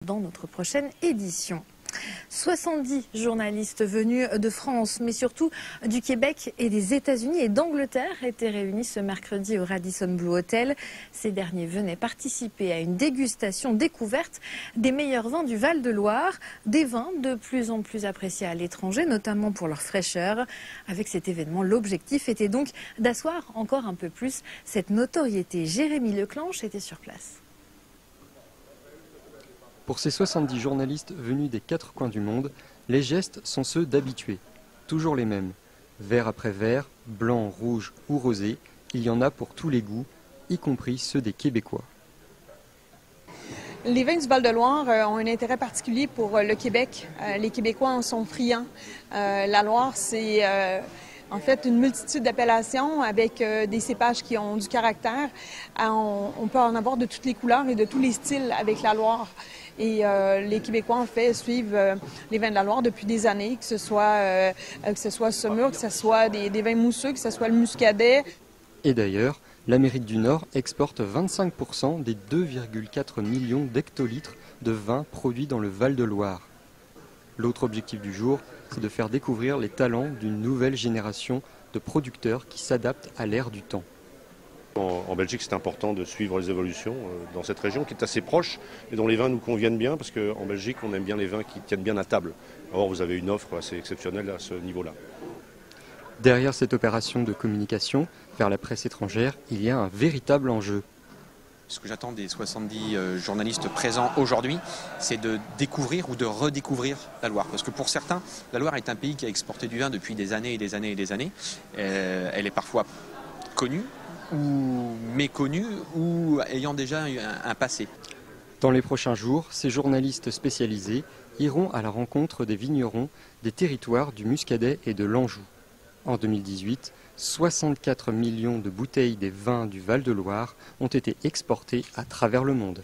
dans notre prochaine édition. 70 journalistes venus de France, mais surtout du Québec et des États-Unis et d'Angleterre étaient réunis ce mercredi au Radisson Blu Hotel. Ces derniers venaient participer à une dégustation découverte des meilleurs vins du Val-de-Loire, des vins de plus en plus appréciés à l'étranger, notamment pour leur fraîcheur. Avec cet événement, l'objectif était donc d'asseoir encore un peu plus cette notoriété. Jérémy Leclanche était sur place. Pour ces 70 journalistes venus des 4 coins du monde, les gestes sont ceux d'habitués, toujours les mêmes. Verre après verre, blanc, rouge ou rosé, il y en a pour tous les goûts, y compris ceux des Québécois. Les vins du Val-de-Loire ont un intérêt particulier pour le Québec. Les Québécois en sont friands. La Loire, c'est en fait une multitude d'appellations avec des cépages qui ont du caractère. On peut en avoir de toutes les couleurs et de tous les styles avec la Loire. Et les Québécois, en fait, suivent les vins de la Loire depuis des années, que ce soit Saumur, que ce soit des vins mousseux, que ce soit le muscadet. Et d'ailleurs, l'Amérique du Nord exporte 25% des 2,4 millions d'hectolitres de vin produits dans le Val-de-Loire. L'autre objectif du jour, c'est de faire découvrir les talents d'une nouvelle génération de producteurs qui s'adaptent à l'ère du temps. En Belgique, c'est important de suivre les évolutions dans cette région qui est assez proche et dont les vins nous conviennent bien parce qu'en Belgique, on aime bien les vins qui tiennent bien à table. Or, vous avez une offre assez exceptionnelle à ce niveau-là. Derrière cette opération de communication vers la presse étrangère, il y a un véritable enjeu. Ce que j'attends des 70 journalistes présents aujourd'hui, c'est de découvrir ou de redécouvrir la Loire. Parce que pour certains, la Loire est un pays qui a exporté du vin depuis des années et des années et des années. Elle est parfois connue ou méconnus ou ayant déjà un passé. Dans les prochains jours, ces journalistes spécialisés iront à la rencontre des vignerons des territoires du Muscadet et de l'Anjou. En 2018, 64 millions de bouteilles des vins du Val-de-Loire ont été exportées à travers le monde.